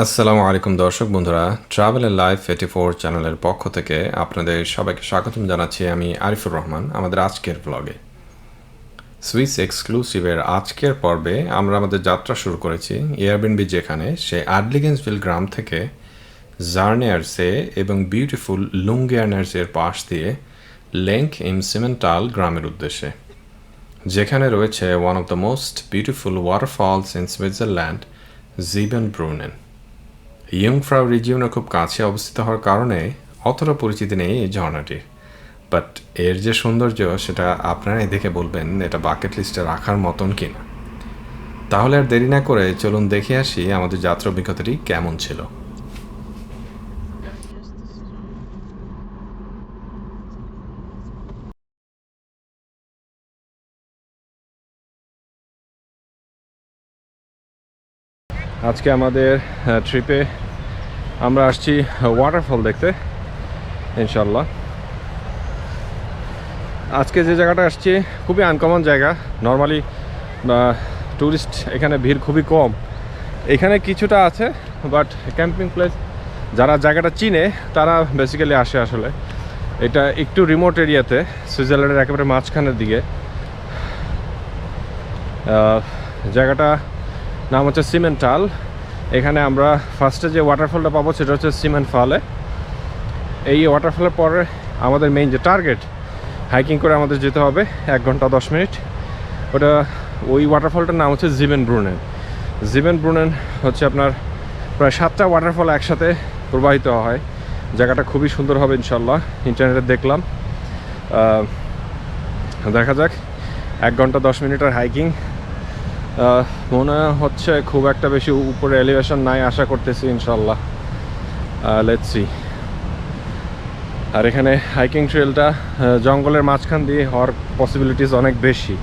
আসসালামু আলাইকুম দর্শক বন্ধুরা, ট্রাভেল এন্ড লাইফ 84 চ্যানেলের পক্ষ থেকে আপনাদের সবাইকে স্বাগতম জানাচ্ছি। আমি আরিফুর রহমান। আমাদের আজকের ব্লগে সুইস এক্সক্লুসিভের আজকের পর্বে আমরা আমাদের যাত্রা শুরু করেছি এয়ারবিএনবি, যেখানে সে আডলিগেন্সভিল গ্রাম থেকে জার্নেয়ার্সে এবং বিউটিফুল লুঙ্গিয়ার্নার্সের পাশ দিয়ে লেঙ্ক ইন সিমেন্টাল গ্রামের উদ্দেশ্যে, যেখানে রয়েছে one of the most beautiful waterfalls in Switzerland, Siebenbrunnen. Jungfrau রিজিয়নের খুব কাছে অবস্থিত হওয়ার কারণে অতটা পরিচিতি নেই এই ঝর্ণাটির, বাট এর যে সৌন্দর্য সেটা আপনারাই দেখে বলবেন এটা বাকেট লিস্টে রাখার মতন কিনা। তাহলে আর দেরি না করে চলুন দেখে আসি আমাদের যাত্রা অভিজ্ঞতাটি কেমন ছিল। আজকে আমাদের ট্রিপে আমরা আসছি ওয়াটারফল দেখতে ইনশাল্লাহ। আজকে যে জায়গাটা আসছি খুবই আনকমন জায়গা। নর্মালি ট্যুরিস্ট এখানে ভিড় খুবই কম। এখানে কিছুটা আছে, বাট ক্যাম্পিং প্লেস যারা জায়গাটা চিনে তারা বেসিক্যালি আসে। আসলে এটা একটু রিমোট এরিয়াতে, সুইজারল্যান্ডের একেবারে মাঝখানের দিকে। জায়গাটা নাম হচ্ছে সিমেন্টাল। এখানে আমরা ফার্স্টে যে ওয়াটারফলটা পাবো সেটা হচ্ছে সিমেনফালে। এই ওয়াটারফলের পরে আমাদের মেইন যে টার্গেট, হাইকিং করে আমাদের যেতে হবে 1 ঘন্টা 10 মিনিট। ওই ওয়াটারফলটার নাম হচ্ছে জিবেনব্রুনেন। জিবেনব্রুনেন হচ্ছে আপনার প্রায় 7টা ওয়াটারফল একসাথে প্রবাহিত হয়। জায়গাটা খুবই সুন্দর হবে ইনশাল্লাহ। ইন্টারনেটে দেখলাম, দেখা যাক। 1 ঘন্টা 10 মিনিটের হাইকিং। মনে হচ্ছে খুব একটা বেশি উপরে এলিভেশন নাই, আশা করতেছি ইনশাল্লাহ। Let's see. আর এখানে হাইকিং ট্রেলটা জঙ্গলের মাঝখান দিয়ে হওয়ার পসিবিলিটিস অনেক বেশি।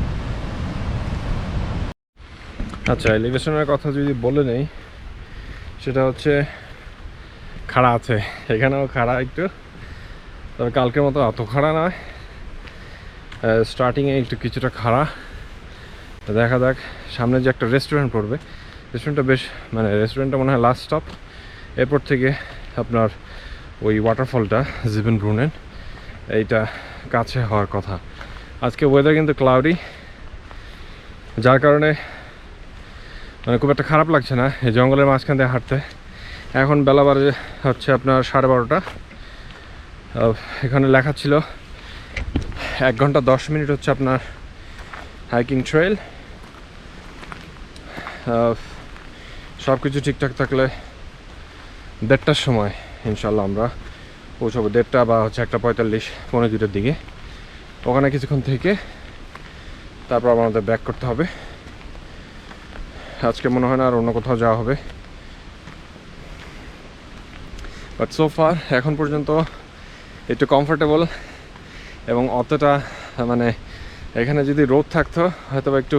আচ্ছা, এলিভেশনের কথা যদি বলে নেই, সেটা হচ্ছে খাড়া আছে, এখানেও খাড়া একটু, তবে কালকের মতো অত খাড়া নয়। স্টার্টিংয়ে একটু কিছুটা খাড়া। দেখা যাক। সামনে যে একটা রেস্টুরেন্ট পড়বে, রেস্টুরেন্টটা বেশ, মানে রেস্টুরেন্টটা মনে হয় লাস্ট স্টপ। এরপর থেকে আপনার ওই ওয়াটারফলটা জিবেনব্রুনেন, এইটা কাছে হওয়ার কথা। আজকে ওয়েদার কিন্তু ক্লাউডি, যার কারণে মানে খুব একটা খারাপ লাগছে না এই জঙ্গলের মাঝখান দিয়ে হাঁটতে। এখন বেলা বাজে হচ্ছে আপনার 12:30। এখানে লেখা ছিল 1 ঘন্টা 10 মিনিট হচ্ছে আপনার হাইকিং ট্রেল। সব কিছু ঠিকঠাক থাকলে 1:30টার সময় ইনশাল্লাহ আমরা পৌঁছাবো। 1:30 বা হচ্ছে 1:45, 1:45-2টার দিকে। ওখানে কিছুক্ষণ থেকে তারপর আমাদের ব্যাক করতে হবে। আজকে মনে হয় না আর অন্য কোথাও যাওয়া হবে। বাট সো ফার এখন পর্যন্ত একটু কমফোর্টেবল, এবং অতটা মানে এখানে যদি রোদ থাকতো হয়তো বা একটু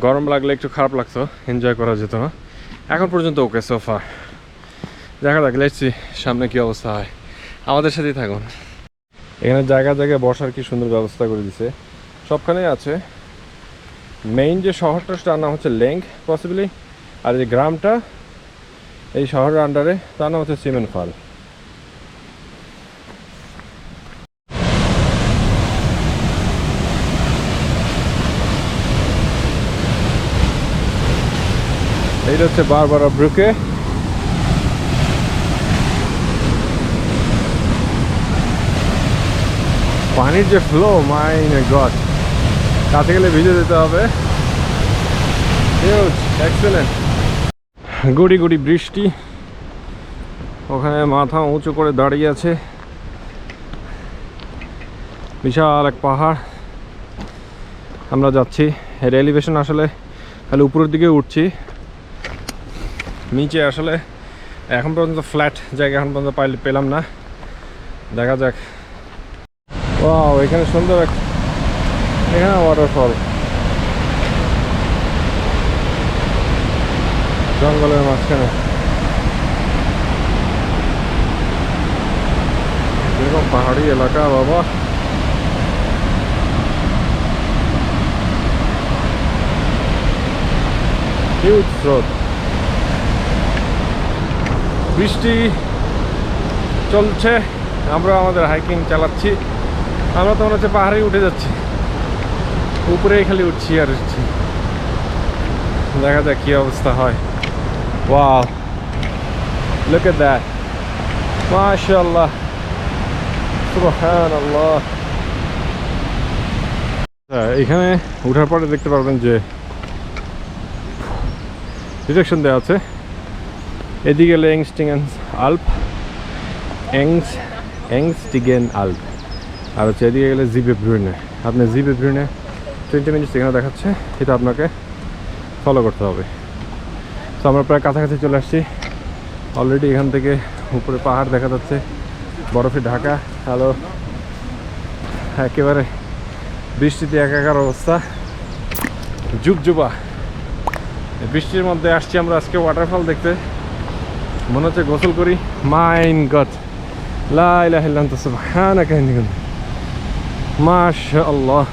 গরম লাগলে একটু খারাপ লাগতো, এনজয় করা যেত না। এখন পর্যন্ত ওকে সো ফার। দেখা যাক, লেটসি সামনে কী অবস্থা হয়। আমাদের সাথেই থাকুন। এখানে জায়গায় জায়গায় বসার কি সুন্দর ব্যবস্থা করে দিছে, সবখানেই আছে। মেইন যে শহরটার নাম হচ্ছে লেঙ্ক পসিবলি, আর এই গ্রামটা এই শহরের আন্ডারে, তার নাম হচ্ছে সিমেনফাল। এইটা হচ্ছে বারবারা ব্রুকে। পানির যে ফ্লো, মাই গড, কাছে গেলে ভিজে যেতে হবে। এক্সেলেন্ট। গুড়ি গুড়ি বৃষ্টি, ওখানে মাথা উঁচু করে দাঁড়িয়ে আছে বিশাল এক পাহাড়। আমরা যাচ্ছি, এর এলিভেশন আসলে খালি উপরের দিকে উঠছি, নিচে আসলে এখন পর্যন্ত ফ্ল্যাট জায়গা এখন পর্যন্ত পেলাম না। দেখা যাক। ওয়াও, এখানে সুন্দর এক, এখানে ওয়াটারফল, জঙ্গলের মাঝখানে। এরকম পাহাড়ি এলাকা বাবা। হিউজ স্রোত। বৃষ্টি চলছে, আমরা আমাদের হাইকিং চালাচ্ছি। আমরা তো মনে হচ্ছে পাহাড়ে উঠে যাচ্ছি, উপরেই খালি উঠছি আর উঠছি। দেখা যাক কি অবস্থা হয়। ওয়াও, লুক এট দ্যাট, মাশাআল্লাহ, সুবহানাল্লাহ। এখানে উঠার পরে দেখতে পারবেন যে ডিরেকশন দেওয়া আছে। এদিকে লেংস্টিগেন আল্প, এংস্টিগেন আল্প, আর হচ্ছে এদিকে গেলে জিবেব্রুনে। আপনি জিবেব্রুনে 20 মিনিটস এখানে দেখাচ্ছে, এটা আপনাকে ফলো করতে হবে। তো আমরা প্রায় কাছাকাছি চলে আসছি অলরেডি। এখান থেকে উপরে পাহাড় দেখা যাচ্ছে, বরফে ঢাকা। হ্যালো, একেবারে বৃষ্টিতে একাকার অবস্থা, জুবজুবা। বৃষ্টির মধ্যে আসছি আমরা আজকে ওয়াটারফল দেখতে। মনে হচ্ছে গোসল করি। মাইন গড, লা ইলাহা ইল্লা আনতা সুবহানাকা ইন্নী কুনতু, মাশাআল্লাহ,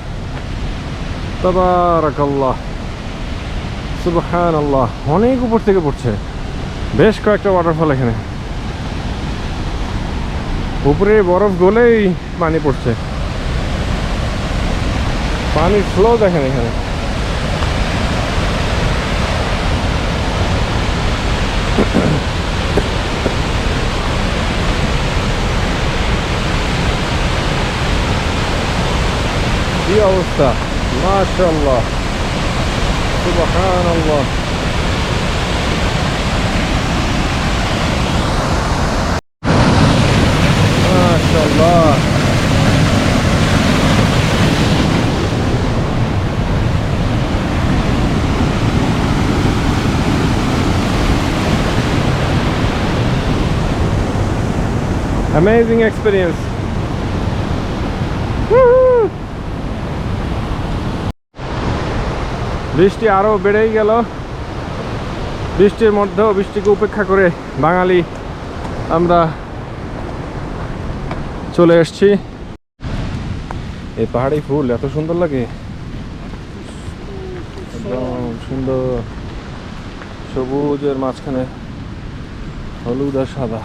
তাবারাকাল্লাহ, সুবহানাল্লাহ। অনেক উপর থেকে পড়ছে, বেশ কয়েকটা ওয়াটারফল এখানে। উপরে বরফ গলেই পানি পড়ছে, পানির ফ্লো দেখেন এখানে। কি অবস্থা, মাশাআল্লাহ, সুবহানাল্লাহ। মাশাআল্লাহ, amazing experience. বৃষ্টি আরো বেড়েই গেল। বৃষ্টির মধ্যেও বৃষ্টিকে উপেক্ষা করে বাঙালি আমরা চলে এসেছি। এই পাহাড়ি ফুল এত সুন্দর লাগে, একদম সুন্দর, সবুজের মাঝখানে হলুদ আর সাদা।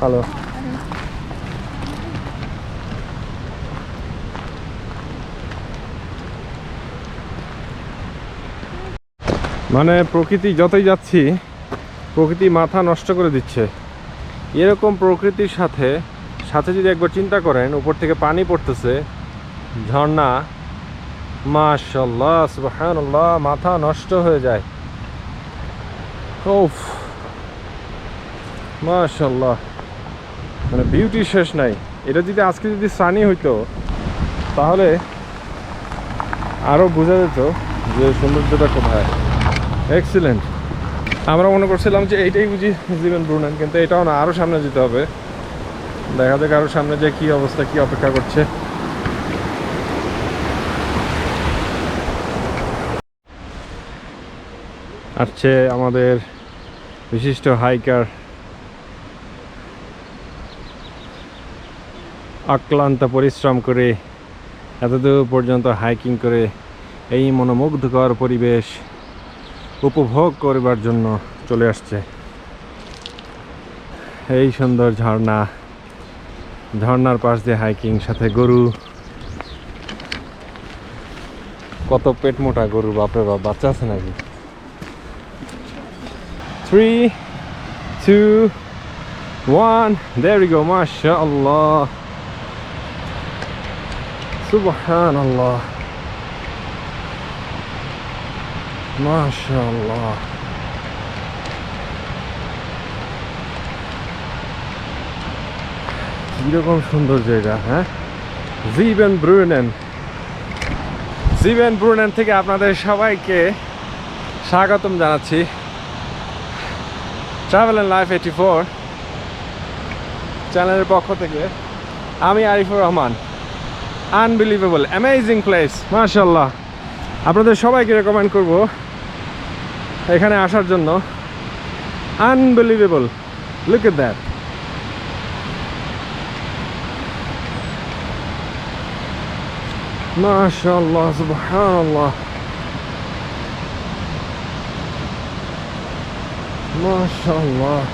হ্যালো, মানে প্রকৃতি যতই যাচ্ছি, প্রকৃতি মাথা নষ্ট করে দিচ্ছে। এরকম প্রকৃতির সাথে সাথে যদি একবার চিন্তা করেন, উপর থেকে পানি পড়তেছে, ঝর্ণা, মাশাআল্লাহ, সুবহানাল্লাহ, মাথা নষ্ট হয়ে যায়। ওফ, মাশাআল্লাহ, মানে বিউটি শেষ নাই। এটা যদি আজকে যদি সানি হইতো তাহলে আরও বোঝা যেত যে সৌন্দর্যটা কোথায়। এক্সিলেন্ট। আমরা মনে করছিলাম যে এইটাই বুঝি সিমেনব্রুনেন, কিন্তু এটাও না, আরও সামনে যেতে হবে। দেখা যাক আরও সামনে যে কী অবস্থা, কী অপেক্ষা করছে। আসছে আমাদের বিশিষ্ট হাইকার, অক্লান্ত পরিশ্রম করে এতদূর পর্যন্ত হাইকিং করে এই মনোমুগ্ধকর পরিবেশ উপভোগ করবার জন্য চলে আসছে। এই সুন্দর ঝর্ণা, ঝর্ণার পাশ দিয়ে হাইকিং, সাথে গরু, কত পেট মোটা গরু, বাপরে বাপ, বাচ্চা আছে নাকি? 3, 2, 1, there we go, মাশাআল্লাহ, সুবহানাল্লাহ, মাশাআল্লাহ। কিরকম সুন্দর জায়গা, হ্যাঁ? সিবেনব্রুনেন থেকে আপনাদের সবাইকে স্বাগতম জানাচ্ছি ট্রাভেল অ্যান্ড লাইফ 84 চ্যানেলের পক্ষ থেকে। আমি Arifur Rahman. Unbelievable, amazing place, মাশাআল্লাহ। আপনাদের সবাইকে রেকমেন্ড করব এখানে আসার জন্য। Unbelievable, look at that. মাশাআল্লাহ, সুবহানাল্লাহ। মাশাআল্লাহ।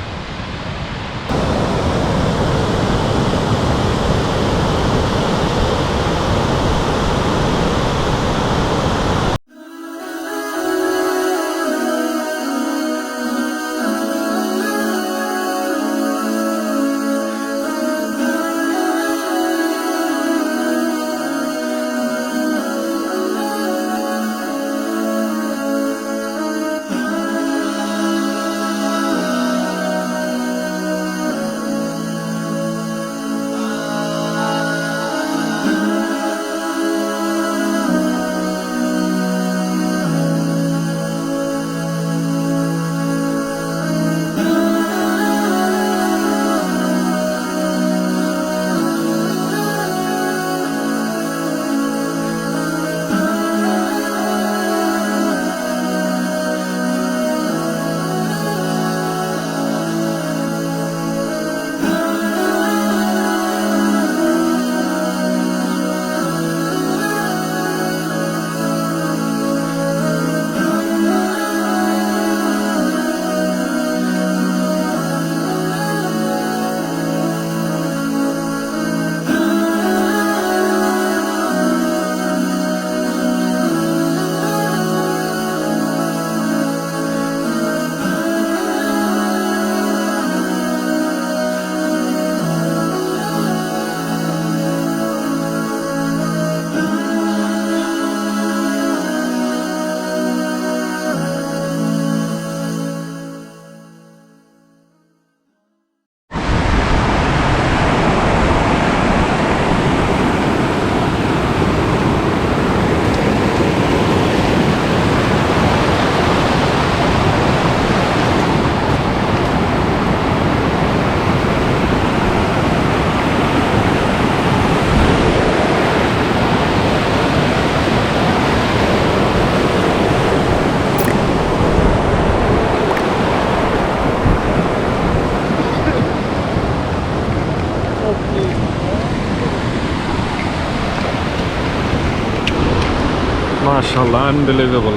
মাশাআল্লাহ, আনবিলিভেবল।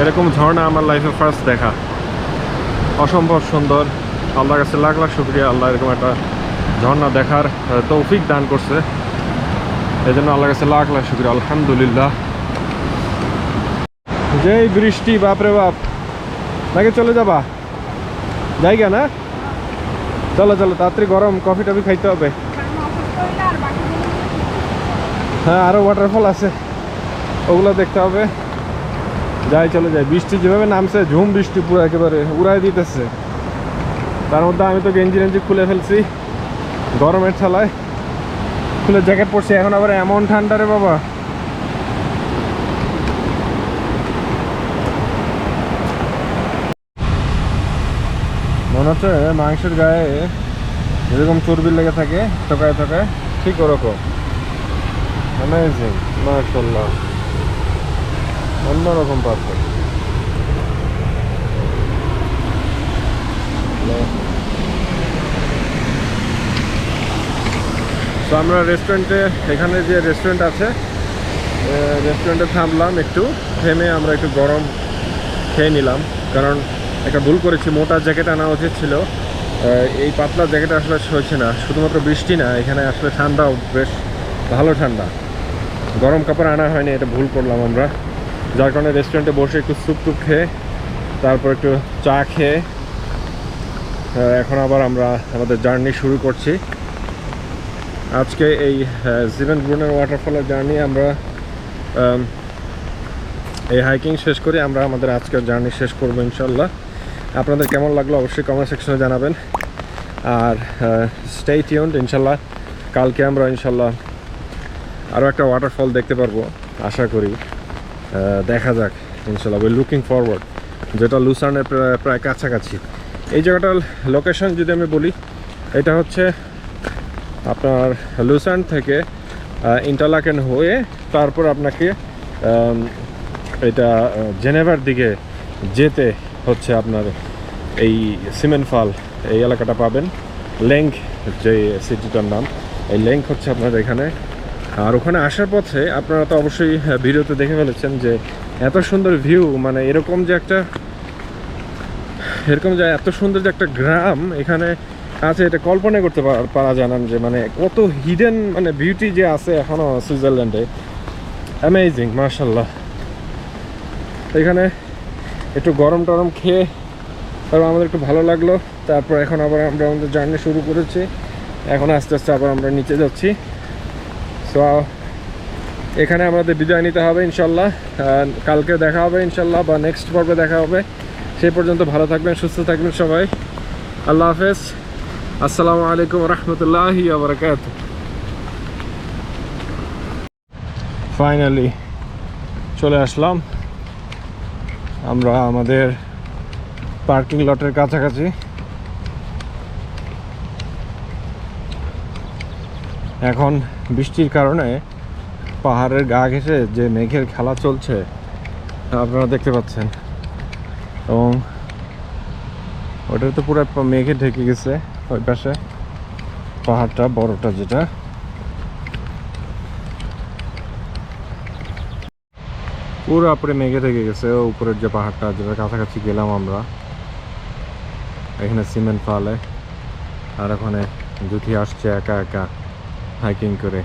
এরকম ঝর্ণা আমার লাইফে ফার্স্ট দেখা, অসম্ভব সুন্দর। আল্লাহর কাছে লাখ লাখ শুকরিয়া, আল্লাহ এরকম একটা ঝর্ণা দেখার তৌফিক দান করছে, এই জন্য আল্লাহর কাছে লাখ লাখ শুকরিয়া, আলহামদুলিল্লাহ। যেই বৃষ্টি, বাপরে বাপ। নাকি চলে যাবা জায়গা না? চলো চলো, তাড়াতাড়ি গরম কফি টফি খাইতে হবে। হ্যাঁ, আরো ওয়াটারফল আছে, ওগুলো দেখতে হবে। যাই, চলে যাই। বৃষ্টি যেভাবে নামছে, ঝুম বৃষ্টি পুরো একেবারে উড়াই দিতেছে। তার মধ্যে আমি তো গেঞ্জি রেঞ্জি খুলে ফেলছি গরমের ঠেলায়, খুলে জ্যাকেট পরছি। এখন আবার এমন ঠান্ডা রে বাবা। মনে হচ্ছে মাংসের গায়ে যেরকম চর্বি লেগে থাকে টোকায় টোকায়, ঠিক ওরকম। অ্যামেজিং, মাশাআল্লাহ, অন্যরকম পাথর। তো আমরা রেস্টুরেন্টে, এখানে যে রেস্টুরেন্ট আছে, রেস্টুরেন্টে থামলাম, একটু থেমে আমরা একটু গরম খেয়ে নিলাম। কারণ একটা ভুল করেছি, মোটা জ্যাকেট আনা উচিত ছিল। এই পাতলা জ্যাকেট আসলে হয়েছে না। শুধুমাত্র বৃষ্টি না, এখানে আসলে ঠান্ডাও বেশ ভালো ঠান্ডা। গরম কাপড় আনা হয়নি, এটা ভুল করলাম আমরা। যার কারণে রেস্টুরেন্টে বসে একটু স্যুপ টুপ খেয়ে, তারপর একটু চা খেয়ে এখন আবার আমরা আমাদের জার্নি শুরু করছি। আজকে এই সিমেন্টব্রুনের ওয়াটারফলের জার্নি আমরা এই হাইকিং শেষ করে আমরা আমাদের আজকের জার্নি শেষ করবো ইনশাল্লাহ। আপনাদের কেমন লাগলো অবশ্যই কমেন্ট সেকশনে জানাবেন। আর স্টে টিউনড, ইনশাল্লাহ কালকে আমরা ইনশাল্লাহ আরও একটা ওয়াটারফল দেখতে পারবো আশা করি। দেখা যাক ইনশাল্লাহ। উই লুকিং ফরওয়ার্ড, যেটা লুসার্নের প্রায় কাছাকাছি। এই জায়গাটার লোকেশন যদি আমি বলি, এটা হচ্ছে আপনার লুসার্ন থেকে ইন্টারলাকেন হয়ে তারপর আপনাকে এটা জেনেভার দিকে যেতে হচ্ছে আপনার এই সিমেনফাল এই এলাকাটা পাবেন। লেঙ্ক যে সিটিটার নাম, এই লেঙ্ক হচ্ছে আপনার এখানে। আর ওখানে আসার পথে আপনারা তো অবশ্যই ভিডিওতে দেখে ফেলেছেন যে এত সুন্দর ভিউ, মানে এরকম যে একটা এরকম যে এত সুন্দর যে একটা গ্রাম এখানে আছে, এটা কল্পনা করতে পারা যায় না যে মানে কত হিডেন মানে বিউটি যে আছে এখনো সুইজারল্যান্ডে। অ্যামেজিং, মাশাল্লাহ। এখানে একটু গরম টরম খেয়ে তারপর আমাদের একটু ভালো লাগলো। তারপর এখন আবার আমরা আমাদের জার্নি শুরু করেছি। এখন আস্তে আস্তে আবার আমরা নিচে যাচ্ছি। সো এখানে আমাদের বিদায় নিতে হবে ইনশাল্লাহ। কালকে দেখা হবে ইনশাল্লাহ, বা নেক্সট পর্বে দেখা হবে। সেই পর্যন্ত ভালো থাকবেন, সুস্থ থাকবেন সবাই। আল্লাহ হাফেজ। আসসালামু আলাইকুম রহমতুল্লাহি ওয়া বারাকাতুহু। ফাইনালি চলে আসলাম আমরা আমাদের পার্কিং লটের কাছাকাছি। এখন বৃষ্টির কারণে পাহাড়ের গা ঘেঁষে যে মেঘের খেলা চলছে আপনারা দেখতে পাচ্ছেন, এবং ওটা তো পুরো মেঘে ঢেকে গেছে। ওই পাশে পাহাড়টা বড়টা যেটা, পুরো আপরে মেঘে ঢেকে গেছে। উপরের যে পাহাড়টা যেটা কাছাকাছি গেলাম আমরা, এখানে সিমেন্টফালে। আর ওখানে জুথি আসছে একা একা হাইকিং করে।